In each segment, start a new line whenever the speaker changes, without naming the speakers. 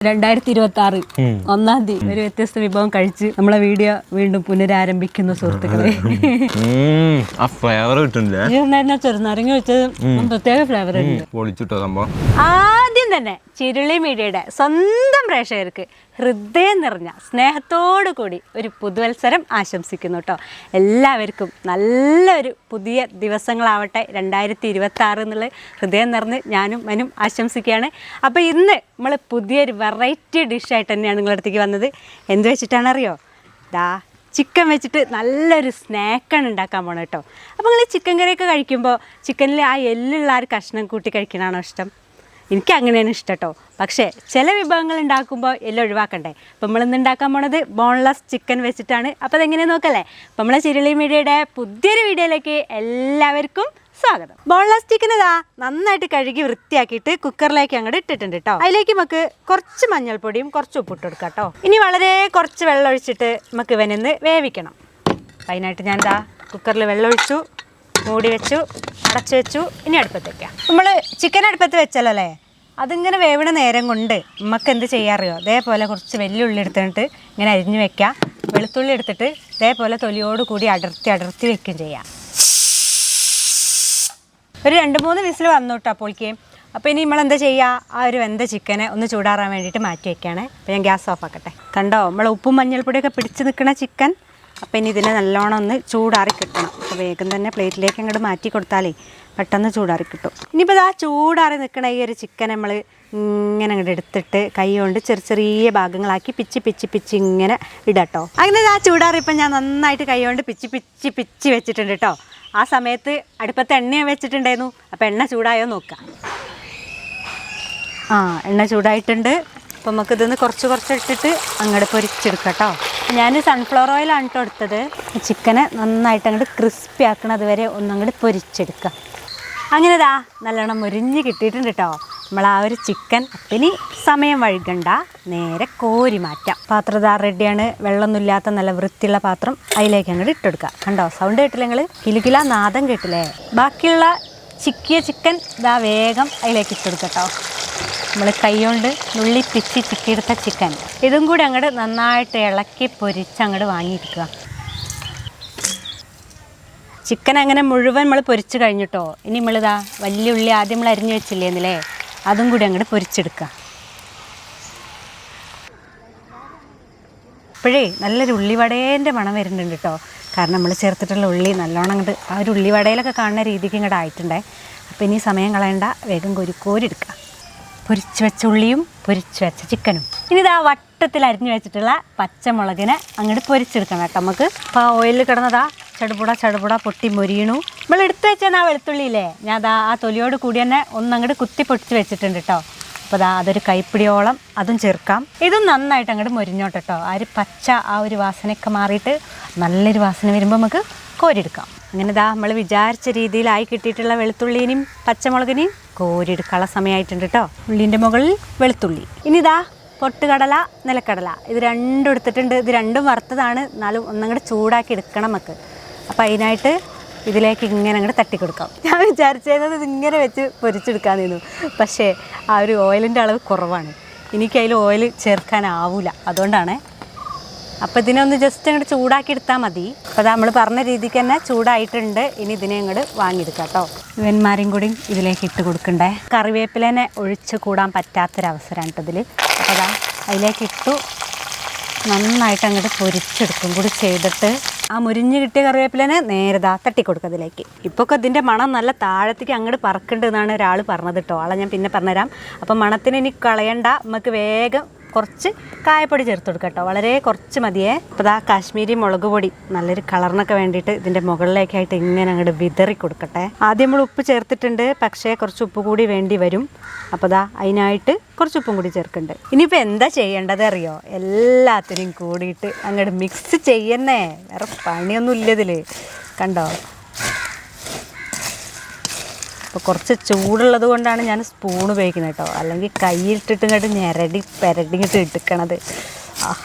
2026 1-ാം തീയതി ഒരു വ്യത്യസ്ത വിഭവം കഴിച്ച് നമ്മളെ വീഡിയോ വീണ്ടും പുനരാരംഭിക്കുന്നു സുഹൃത്തുക്കളെ. ചെറുനാരങ്ങ വെച്ചത് പ്രത്യേക ഫ്ലേവർ ഉണ്ട്. ആദ്യം തന്നെ ചിരുളി മീഡിയയുടെ സ്വന്തം പ്രേക്ഷകർക്ക് ഹൃദയം നിറഞ്ഞ സ്നേഹത്തോടു കൂടി ഒരു പുതുവത്സരം ആശംസിക്കുന്നു കേട്ടോ. എല്ലാവർക്കും നല്ലൊരു പുതിയ ദിവസങ്ങളാവട്ടെ 2026 എന്നുള്ള ഹൃദയം നിറഞ്ഞ് ഞാനും മനും ആശംസിക്കുകയാണ്. അപ്പോൾ ഇന്ന് നമ്മൾ പുതിയൊരു വെറൈറ്റി ഡിഷായിട്ട് തന്നെയാണ് നിങ്ങളുടെ അടുത്തേക്ക് വന്നത്. എന്ത് വെച്ചിട്ടാണെന്നറിയോ? ചിക്കൻ വെച്ചിട്ട് നല്ലൊരു സ്നാക്കാണ് ഉണ്ടാക്കാൻ പോകണം കേട്ടോ. അപ്പോൾ നിങ്ങൾ ചിക്കൻ കറിയൊക്കെ കഴിക്കുമ്പോൾ ചിക്കനിൽ ആ എല്ലുള്ള ആ ഒരു കഷ്ണം കൂട്ടി കഴിക്കാനാണോ ഇഷ്ടം? എനിക്ക് അങ്ങനെയാണ് ഇഷ്ടം കേട്ടോ. പക്ഷേ ചില വിഭവങ്ങൾ ഉണ്ടാക്കുമ്പോൾ എല്ലാം ഒഴിവാക്കണ്ടേ. അപ്പോൾ നമ്മളിന്ന് ഉണ്ടാക്കാൻ പോണത് ബോൺലെസ് ചിക്കൻ വെച്ചിട്ടാണ്. അപ്പോൾ അതെങ്ങനെയാണ് നോക്കല്ലേ. അപ്പോൾ നമ്മളെ ചിരുളി മീഡിയയുടെ പുതിയൊരു വീഡിയോയിലേക്ക് എല്ലാവർക്കും സ്വാഗതം. ബോൺലെസ് ചിക്കൻ നന്നായിട്ട് കഴുകി വൃത്തിയാക്കിയിട്ട് കുക്കറിലേക്ക് അങ്ങോട്ട് ഇട്ടിട്ടുണ്ട് കേട്ടോ. അതിലേക്ക് നമുക്ക് കുറച്ച് മഞ്ഞൾപ്പൊടിയും കുറച്ച് ഉപ്പിട്ട് കൊടുക്കാം കേട്ടോ. ഇനി വളരെ കുറച്ച് വെള്ളം ഒഴിച്ചിട്ട് നമുക്ക് ഇവനൊന്ന് വേവിക്കണം. അതിനായിട്ട് ഞാൻ കുക്കറിൽ വെള്ളം ഒഴിച്ചു, മൂടി വെച്ചു, അടച്ചു വെച്ചു. ഇനി അടുപ്പത്ത് വയ്ക്കാം. നമ്മൾ ചിക്കൻ അടുപ്പത്ത് വെച്ചാലോ അല്ലേ, അതിങ്ങനെ വേവണ നേരം കൊണ്ട് നമുക്ക് എന്ത് ചെയ്യാറിയോ, അതേപോലെ കുറച്ച് വെല്ലുള്ളി എടുത്തിട്ട് ഇങ്ങനെ അരിഞ്ഞ് വെക്കാം. വെളുത്തുള്ളി എടുത്തിട്ട് ഇതേപോലെ തൊലിയോട് കൂടി അടർത്തി വെക്കുകയും ചെയ്യാം. ഒരു 2-3 വിസിൽ വന്നു കേട്ടോ അപ്പോഴേക്കും. അപ്പോൾ ഇനി നമ്മളെന്താ ചെയ്യുക, ആ ഒരു വെന്ത ചിക്കനെ ഒന്ന് ചൂടാറാൻ വേണ്ടിയിട്ട് മാറ്റി വയ്ക്കുകയാണ്. അപ്പോൾ ഞാൻ ഗ്യാസ് ഓഫ് ആക്കട്ടെ. കണ്ടോ, നമ്മൾ ഉപ്പും മഞ്ഞൾപ്പൊടിയൊക്കെ പിടിച്ച് നിൽക്കുന്ന ചിക്കൻ. അപ്പോൾ ഇനി ഇതിനെ നല്ലോണം ഒന്ന് ചൂടാറി കിട്ടണം. അപ്പോൾ വേഗം തന്നെ പ്ലേറ്റിലേക്ക് അങ്ങോട്ട് മാറ്റി കൊടുത്താലേ പെട്ടെന്ന് ചൂടാറി കിട്ടും. ഇനിയിപ്പോൾ ചൂടാറി നിൽക്കണ ഈ ഒരു ചിക്കൻ നമ്മൾ ഇങ്ങനെ അങ്ങോട്ട് എടുത്തിട്ട് കൈ കൊണ്ട് ചെറിയ ഭാഗങ്ങളാക്കി പിച്ച് ഇങ്ങനെ ഇടട്ടോ. അങ്ങനെ ചൂടാറിയപ്പോൾ ഞാൻ നന്നായിട്ട് കൈ കൊണ്ട് പിച്ച് വെച്ചിട്ടുണ്ട് കേട്ടോ. ആ സമയത്ത് അടുപ്പത്ത് എണ്ണ വെച്ചിട്ടുണ്ടായിരുന്നു. അപ്പോൾ എണ്ണ ചൂടായോ നോക്കാം. എണ്ണ ചൂടായിട്ടുണ്ട്. അപ്പോൾ നമുക്കിതൊന്ന് കുറച്ച് ഇട്ടിട്ട് അങ്ങോട്ട് പൊരിച്ചെടുക്കാം കേട്ടോ. ഞാൻ സൺഫ്ലവർ ഓയിലാണ് കേട്ടോ എടുത്തത്. ചിക്കനെ നന്നായിട്ട് അങ്ങോട്ട് ക്രിസ്പി ആക്കണത് വരെ ഒന്നങ്ങോട്ട് പൊരിച്ചെടുക്കുക. അങ്ങനെ നല്ലോണം മുരിഞ്ഞ് കിട്ടിയിട്ടുണ്ട് കേട്ടോ നമ്മൾ ആ ഒരു ചിക്കൻ. ഇനി സമയം വൈകണ്ട, നേരെ കോരി മാറ്റാം. പാത്രം റെഡിയാണ്. വെള്ളമൊന്നുമില്ലാത്ത നല്ല വൃത്തിയുള്ള പാത്രം. അതിലേക്ക് അങ്ങോട്ട് ഇട്ടെടുക്കുക. കണ്ടോ, സൗണ്ട് കേട്ടില്ല നിങ്ങൾ? കിലുകില നാദം കേട്ടില്ലേ? ബാക്കിയുള്ള ചിക്കിയ ചിക്കൻ വേഗം അതിലേക്ക് ഇട്ടെടുക്കുക കേട്ടോ. നമ്മൾ കൈ കൊണ്ട് നുള്ളി ചിക്കിയെടുത്ത ചിക്കൻ ഇതും കൂടി അങ്ങോട്ട് നന്നായിട്ട് ഇളക്കി പൊരിച്ച് അങ്ങോട്ട് വാങ്ങിയിരിക്കുക. ചിക്കൻ അങ്ങനെ മുഴുവൻ നമ്മൾ പൊരിച്ച് കഴിഞ്ഞിട്ടോ. ഇനി നമ്മളിതാ വലിയ ഉള്ളി ആദ്യം നമ്മൾ അരിഞ്ഞു വെച്ചില്ലേന്നില്ലേ, അതും കൂടി അങ്ങോട്ട് പൊരിച്ചെടുക്കുക. ഇപ്പോഴേ നല്ലൊരു ഉള്ളിവടേൻ്റെ മണം വരുന്നുണ്ട് കേട്ടോ. കാരണം നമ്മൾ ചേർത്തിട്ടുള്ള ഉള്ളി നല്ലോണം അങ്ങോട്ട് ആ ഒരു ഉള്ളിവടയിലൊക്കെ കാണുന്ന രീതിക്ക് ഇങ്ങോട്ട് ആയിട്ടുണ്ടേ. അപ്പോൾ ഇനി സമയം കളയണ്ട, വേഗം കോരിയെടുക്കുക. പൊരിച്ച് വെച്ച ഉള്ളിയും പൊരിച്ച് വെച്ച ചിക്കനും. ഇനി വട്ടത്തിൽ അരിഞ്ഞു വെച്ചിട്ടുള്ള പച്ചമുളകിനെ അങ്ങോട്ട് പൊരിച്ചെടുക്കണം കേട്ടോ നമുക്ക്. അപ്പോൾ ആ ഓയിലിൽ കിടന്നതാ ചടുപുട പൊട്ടി മൊരിയണു. നമ്മൾ എടുത്ത് വെച്ചാൽ വെളുത്തുള്ളിയില്ലേ, ഞാൻ ആ തൊലിയോട് കൂടി തന്നെ ഒന്നങ്ങോട്ട് കുത്തി പൊട്ടിച്ച് വെച്ചിട്ടുണ്ട് കേട്ടോ. അപ്പോൾ അതൊരു കൈപ്പിടിയോളം അതും ചേർക്കാം. ഇതും നന്നായിട്ട് അങ്ങോട്ട് മൊരിഞ്ഞോട്ടെ കേട്ടോ. ആ ഒരു പച്ച ആ ഒരു വാസനയൊക്കെ മാറിയിട്ട് നല്ലൊരു വാസന വരുമ്പോൾ നമുക്ക് കോരിയെടുക്കാം. അങ്ങനെ നമ്മൾ വിചാരിച്ച രീതിയിലായി കിട്ടിയിട്ടുള്ള വെളുത്തുള്ളിനെയും പച്ചമുളകിനെയും കോരിയെടുക്കാനുള്ള സമയമായിട്ടുണ്ട് കേട്ടോ. ഉള്ളിൻ്റെ മുകളിൽ വെളുത്തുള്ളി. ഇനി പൊട്ടുകടല, നിലക്കടല, ഇത് രണ്ടും എടുത്തിട്ടുണ്ട്. ഇത് രണ്ടും വറുത്തതാണ്, എന്നാലും ഒന്നങ്ങോട്ട് ചൂടാക്കി എടുക്കണം നമുക്ക്. അപ്പോൾ അതിനായിട്ട് ഇതിലേക്ക് ഇങ്ങനെ അങ്ങോട്ട് തട്ടിക്കൊടുക്കാം. ഞാൻ വിചാരിച്ചത് ഇതിങ്ങനെ വെച്ച് പൊരിച്ചെടുക്കാമെന്നു. പക്ഷേ ആ ഒരു ഓയിലിൻ്റെ അളവ് കുറവാണ്. എനിക്കതിൽ ഓയിൽ ചേർക്കാനാവില്ല, അതുകൊണ്ടാണ്. അപ്പോൾ ഇതിനെ ഒന്ന് ജസ്റ്റ് അങ്ങോട്ട് ചൂടാക്കി എടുത്താൽ മതി. അപ്പോൾ നമ്മൾ പറഞ്ഞ രീതിക്ക് തന്നെ ചൂടായിട്ടുണ്ട്. ഇനി ഇതിനെ അങ്ങോട്ട് വാങ്ങിയെടുക്കാം കേട്ടോ. ഇവന്മാരെയും കൂടി ഇതിലേക്ക് ഇട്ട് കൊടുക്കണ്ടേ. കറിവേപ്പിലേനെ ഒഴിച്ച് കൂടാൻ പറ്റാത്തൊരവസരമാണ് കേട്ടോ ഇതിൽ. അപ്പോൾ അതിലേക്ക് ഇട്ടു നന്നായിട്ട് അങ്ങോട്ട് പൊരിച്ചെടുക്കും കൂടി ചെയ്തിട്ട് ആ മുരിഞ്ഞ് കിട്ടിയ കറിവേപ്പിലേനെ നേരെ തട്ടിക്കൊടുക്കുക അതിലേക്ക്. ഇപ്പോൾ ഒക്കെ ഇതിൻ്റെ മണം നല്ല താഴത്തേക്ക് അങ്ങോട്ട് പറക്കേണ്ടതെന്നാണ് ഒരാൾ പറഞ്ഞത് കേട്ടോ. ആളെ ഞാൻ പിന്നെ പറഞ്ഞുതരാം. അപ്പം മണത്തിന് ഇനി കളയണ്ട, നമുക്ക് വേഗം കുറച്ച് കായപ്പൊടി ചേർത്ത് കൊടുക്കാം കേട്ടോ. വളരെ കുറച്ച് മതിയേ. അപ്പോൾ കാശ്മീരി മുളക് പൊടി നല്ലൊരു കളറിനൊക്കെ വേണ്ടിയിട്ട് ഇതിൻ്റെ മുകളിലേക്കായിട്ട് ഇങ്ങനെ അങ്ങോട്ട് വിതറി കൊടുക്കട്ടെ. ആദ്യം നമ്മൾ ഉപ്പ് ചേർത്തിട്ടുണ്ട്, പക്ഷേ കുറച്ച് ഉപ്പ് കൂടി വേണ്ടി വരും. അപ്പോൾ അതിനായിട്ട് കുറച്ച് ഉപ്പും കൂടി ചേർക്കുന്നുണ്ട്. ഇനിയിപ്പോൾ എന്താ ചെയ്യേണ്ടത് അറിയോ? എല്ലാത്തിനും കൂടിയിട്ട് അങ്ങോട്ട് മിക്സ് ചെയ്യുന്നേ, വേറെ പണിയൊന്നും ഇല്ല ഇതിൽ. കണ്ടോ, അപ്പോൾ കുറച്ച് ചൂടുള്ളത് കൊണ്ടാണ് ഞാൻ സ്പൂൺ ഉപയോഗിക്കുന്നത് കേട്ടോ. അല്ലെങ്കിൽ കൈയിട്ടിട്ട് ഇങ്ങോട്ട് പെരടിങ്ങിട്ട് ഇട്ടിക്കണത്.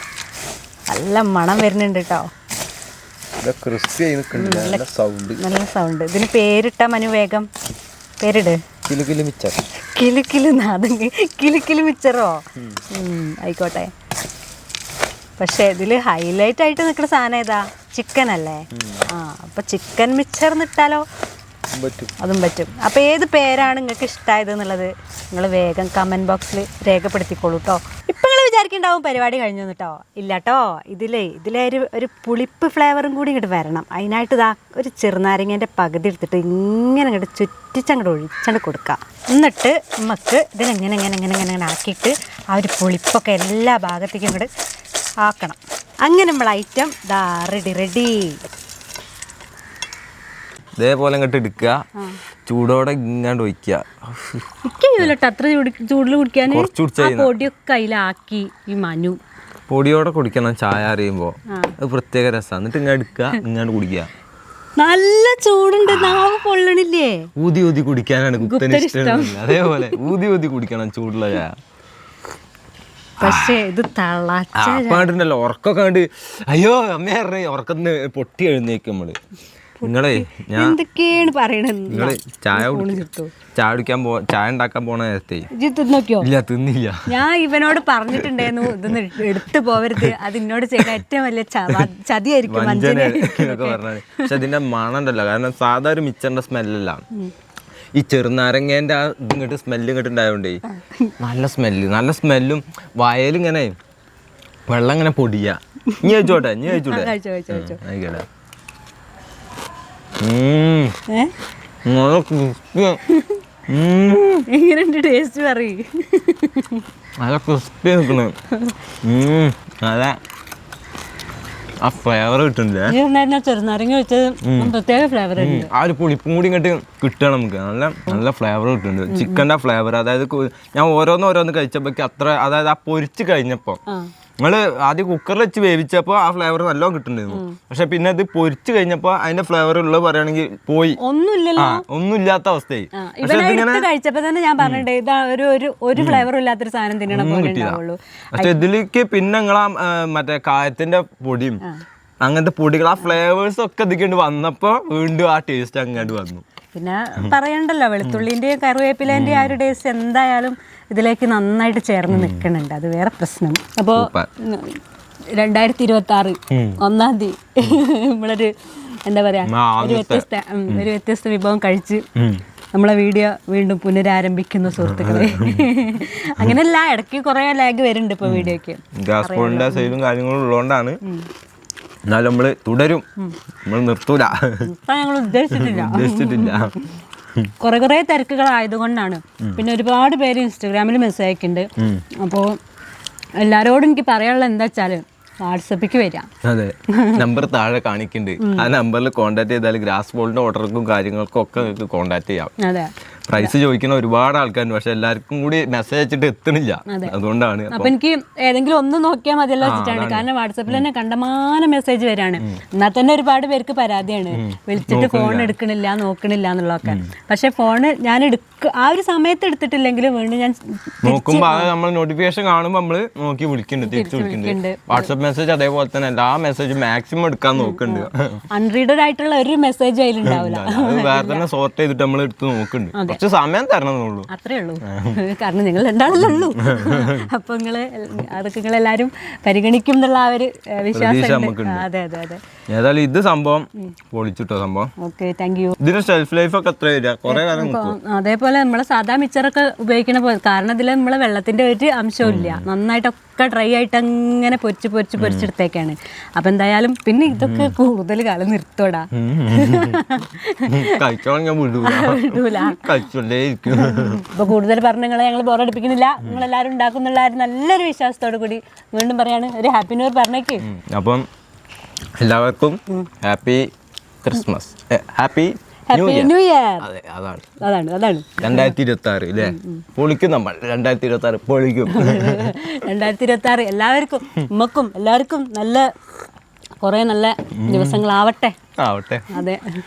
നല്ല മണം വരുന്നുണ്ട് കേട്ടോ. നല്ല സൗണ്ട്. ഇതിന് പേരിട്ട മനു, വേഗം പേരിട്. കിലുക്കില് നാദം കിലുക്കില് മിച്ചറോ ആയിക്കോട്ടെ. പക്ഷെ ഇതിൽ ഹൈലൈറ്റ് ആയിട്ട് നിൽക്കുന്ന സാധനം ഏതാ? ചിക്കൻ അല്ലേ? അപ്പൊ ചിക്കൻ മിച്ചർ ഇട്ടാലോ? അതും പറ്റും. അപ്പൊ ഏത് പേരാണ് നിങ്ങൾക്ക് ഇഷ്ടമായത് എന്നുള്ളത് നിങ്ങൾ വേഗം കമന്റ് ബോക്സിൽ രേഖപ്പെടുത്തിക്കോളൂ കേട്ടോ. ഇപ്പൊ നിങ്ങൾ വിചാരിക്കുന്നുണ്ടാവും പരിപാടി കഴിഞ്ഞു കേട്ടോ. ഇല്ല കേട്ടോ, ഇതിലേ ഒരു പുളിപ്പ് ഫ്ലേവറും കൂടി ഇങ്ങോട്ട് വരണം. അതിനായിട്ട് ഇതാ ഒരു ചെറുനാരങ്ങേൻ്റെ പകുതി എടുത്തിട്ട് ഇങ്ങനെ ഇങ്ങോട്ട് ചുറ്റിച്ചങ്ങോട്ട് ഒഴിച്ചങ്ങോട്ട് കൊടുക്കുക. എന്നിട്ട് നമുക്ക് ഇതിനെങ്ങനെ ആക്കിയിട്ട് ആ ഒരു പുളിപ്പൊക്കെ എല്ലാ ഭാഗത്തേക്കും ഇങ്ങോട്ട് ആക്കണം. അങ്ങനെ നമ്മൾ ഐറ്റം ദാ റെഡി.
ഇതേപോലെ ഇങ്ങോട്ട് എടുക്കുക, ചൂടോടെ ഇങ്ങാണ്ട് ഒഴിക്കുക.
അത്ര ചൂടിൽ കുടിക്കാൻ പൊടിയൊക്കെ അതിലാക്കി ഈ മനു
പൊടിയോടെ കുടിക്കണം ചായ അറിയുമ്പോൾ. അത് പ്രത്യേക രസമാണ്. എന്നിട്ട് ഇങ്ങനെ എടുക്കുക, ഇങ്ങാണ്ട് കുടിക്കുക.
നല്ല ചൂടുണ്ട്, നാവ് പൊള്ളണില്ലേ?
ഊതി കുടിക്കാനാണ് കുത്തന് ഇഷ്ടം. അതേപോലെ ഊതി കുടിക്കണം ചൂടുള്ള ചായ.
പക്ഷേ ഇത്
തളച്ചല്ലോ ഉറക്കൊക്കെ കണ്ട് അയ്യോ അമ്മ ഉറക്കത്തിന് പൊട്ടി എഴുന്നേക്കും നമ്മള്. നിങ്ങളെ
എന്തൊക്കെയാണ് പറയണത്?
നിങ്ങള് ചായ ഉണ്ടാക്കാൻ പോണ നേരത്തെ
നോക്കിയോ?
ഇല്ല, തിന്നില്ല.
ഞാൻ ഇവനോട് പറഞ്ഞിട്ടുണ്ടായിരുന്നു ഇതൊന്ന് എടുത്തു പോവരുത്, അത് എന്നോട് ചെയ്യുന്ന ഏറ്റവും വലിയ ചതിയായിരിക്കും
എന്നൊക്കെ പറഞ്ഞത്. പക്ഷെ അതിന്റെ മണം ഉണ്ടല്ലോ, കാരണം സാധാ ഒരു മിച്ചറിന്റെ സ്മെല്ലല്ല, ഈ ചെറുനാരങ്ങേന്റെ ആ ഇങ്ങോട്ട് സ്മെല്ല് ഇങ്ങോട്ട് ഉണ്ടായോണ്ടേ നല്ല സ്മെല്ലും വയലിങ്ങനെ വെള്ളം ഇങ്ങനെ പൊടിയാ. നീ കഴിച്ചോട്ടെ ആയിക്കോട്ടെ.
എങ്ങനെയുണ്ട് ടേസ്റ്റ് പറയും?
നല്ല ക്രിസ്പി നിൽക്കണേ. അതെ, ആ ഫ്ലേവർ കിട്ടുന്നില്ലേ?
ചെറുനാരങ്ങ വെച്ചത് പ്രത്യേക ഫ്ലേവർ.
ആ ഒരു പുളിപ്പും കൂടി ഇങ്ങോട്ട് കിട്ടണം നമുക്ക്. നല്ല ഫ്ലേവർ കിട്ടുന്നുണ്ട്, ചിക്കൻ്റെ ഫ്ലേവർ. അതായത് ഞാൻ ഓരോന്ന് കഴിച്ചപ്പോഴേക്ക് അത്ര, അതായത് ആ പൊരിച്ച് കഴിഞ്ഞപ്പോൾ നിങ്ങള് ആദ്യം കുക്കറിൽ വെച്ച് വേവിച്ചപ്പോൾ ആ ഫ്ലേവർ നല്ലോണം കിട്ടുന്നുണ്ടായിരുന്നു. പക്ഷെ പിന്നെ അത് പൊരിച്ചു കഴിഞ്ഞപ്പോൾ അതിന്റെ ഫ്ലേവർ ഉള്ളത് പറയുകയാണെങ്കിൽ പോയി, ഒന്നുമില്ലാത്ത അവസ്ഥയായി.
കഴിച്ചപ്പോ തന്നെ ഞാൻ പറഞ്ഞിട്ടേ ഇതാ ഒരു ഫ്ലേവറും ഇല്ലാത്തൊരു സാധനം തിന്നണം.
പക്ഷെ ഇതിലേക്ക് പിന്നെ നിങ്ങളാ മറ്റേ കായത്തിന്റെ പൊടിയും അങ്ങനത്തെ പൊടികൾ, ആ ഫ്ലേവേഴ്സ് ഒക്കെ ഇതിലേക്ക് വന്നപ്പോ വീണ്ടും ആ ടേസ്റ്റ് അങ്ങോട്ട് വന്നു.
പിന്നെ പറയണ്ടല്ലോ, വെളുത്തുള്ളിന്റെയും കറിവേപ്പിലേന്റെയും ആ ഒരു ടേസ്റ്റ് എന്തായാലും ഇതിലേക്ക് നന്നായിട്ട് ചേർന്ന് നിൽക്കുന്നുണ്ട്. അത് വേറെ പ്രശ്നം. അപ്പോൾ 2026 1-ാം തീയതി നമ്മളൊരു എന്താ പറയാ ഒരു വ്യത്യസ്ത വിഭവം കഴിച്ച് നമ്മളെ വീഡിയോ വീണ്ടും പുനരാരംഭിക്കുന്നു സുഹൃത്തുക്കളെ. അങ്ങനെയല്ല, ഇടയ്ക്ക് കുറെ ലാഗ് വരുന്നുണ്ട് ഇപ്പൊ വീഡിയോക്ക്.
ഗ്യാസ് സൈഡും കാര്യങ്ങളും ഉള്ളതുകൊണ്ടാണ്. എന്നാലും നമ്മള് തുടരും, നമ്മൾ നിർത്തൂല.
ഞങ്ങൾ ഉദ്ദേശിച്ചിട്ടില്ല. കുറെ തിരക്കുകളായതുകൊണ്ടാണ്. പിന്നെ ഒരുപാട് പേര് ഇൻസ്റ്റാഗ്രാമിൽ മെസ്സേജ് അയക്കുന്നുണ്ട്. അപ്പോൾ എല്ലാവരോടും എനിക്ക് പറയാനുള്ളത് എന്താ വെച്ചാൽ വാട്സപ്പിക്ക് വരാം.
അതെ, നമ്പർ താഴെ കാണിക്കുന്നുണ്ട്. ആ നമ്പറിൽ കോൺടാക്ട് ചെയ്താൽ ഗ്രാസ് ബോളിന്റെ ഓർഡർക്കും കാര്യങ്ങൾക്കും ഒക്കെ നിങ്ങൾക്ക് കോൺടാക്ട് ചെയ്യാം.
അതെ,
പ്രൈസ് ചോദിക്കുന്ന ഒരുപാട് ആൾക്കാരുണ്ട്, പക്ഷെ എല്ലാവർക്കും കൂടി മെസ്സേജ് അയച്ചിട്ട് എത്തണില്ല. അതുകൊണ്ടാണ്.
അപ്പൊ എനിക്ക് ഏതെങ്കിലും ഒന്ന് നോക്കിയാൽ മതിയല്ലോ വെച്ചിട്ടാണ്. കാരണം വാട്സപ്പിൽ തന്നെ കണ്ടമാനം മെസ്സേജ് വരാണ്. എന്നാൽ തന്നെ ഒരുപാട് പേർക്ക് പരാതിയാണ്, വിളിച്ചിട്ട് ഫോൺ എടുക്കണില്ല നോക്കണില്ല എന്നുള്ളതൊക്കെ. പക്ഷെ ഫോണ് ഞാൻ ആ ഒരു സമയത്ത് എടുത്തിട്ടില്ലെങ്കിലും വീണ്ടും ഞാൻ
നോക്കുമ്പോ നമ്മൾ നോട്ടിഫിക്കേഷൻ കാണുമ്പോൾ നമ്മള് നോക്കി വിളിക്കുന്നുണ്ട്, തിരിച്ചു വിളിക്കുന്നുണ്ട്. വാട്സപ്പ് മെസ്സേജ് അതേപോലെ തന്നെ എല്ലാ മെസ്സേജും മാക്സിമം എടുക്കാൻ നോക്കുന്നുണ്ട്.
അൺറീഡഡ് ആയിട്ടുള്ള ഒരു മെസ്സേജ് അതിലുണ്ടാവില്ല.
വേറെ തന്നെ സോർട്ട് ചെയ്തിട്ട് നമ്മൾ എടുത്ത് നോക്കുന്നുണ്ട്. കുറച്ച് സമയം തരണമെന്നുള്ളൂ,
അത്രേ ഉള്ളൂ. കാരണം നിങ്ങൾ രണ്ടാളല്ലേ ഉള്ളൂ. അപ്പൊ അതൊക്കെ നിങ്ങളെല്ലാരും പരിഗണിക്കും എന്നുള്ള ആ ഒരു വിശ്വാസം. അതെ അതെ അതെ.
ഏതായാലും ഇത് സംഭവം പൊളിച്ചിട്ടോ സംഭവം.
Okay, thank you.
ഇതിന്റെ ഷെൽഫ് ലൈഫ് ഒക്കെ എത്ര വരിക? കുറെ കാലം.
അതേപോലെ നമ്മളെ സാധാ മിച്ചറൊക്കെ ഉപയോഗിക്കണ പോലെ, കാരണം ഇതിൽ നമ്മളെ വെള്ളത്തിന്റെ ഒരു അംശവും ഇല്ല. നന്നായിട്ടൊക്കെ ഡ്രൈ ആയിട്ട് അങ്ങനെ പൊരിച്ചെടുത്തേക്കാണ്. അപ്പൊ എന്തായാലും പിന്നെ ഇതൊക്കെ കൂടുതൽ കാലം നിർത്തോടാ. അപ്പൊ കൂടുതൽ പറഞ്ഞ നിങ്ങളെ ഞങ്ങൾ ബോറടിപ്പിക്കുന്നില്ല. നിങ്ങളെല്ലാവരും ഉണ്ടാക്കുന്നുള്ള നല്ലൊരു വിശ്വാസത്തോടു കൂടി വീണ്ടും പറയാണ്, ഒരു ഹാപ്പി ന്യൂ ഇയർ പറഞ്ഞേക്ക്.
അപ്പം എല്ലാവർക്കും happy Christmas, happy new year. അതാണ് 2026 അല്ലേ? പൊളിക്കും നമ്മൾ. 2026 പൊളിക്കും.
2026 എല്ലാവർക്കും ഉമ്മക്കും എല്ലാവർക്കും നല്ല കുറെ നല്ല ദിവസങ്ങളാവട്ടെ.
അതെ.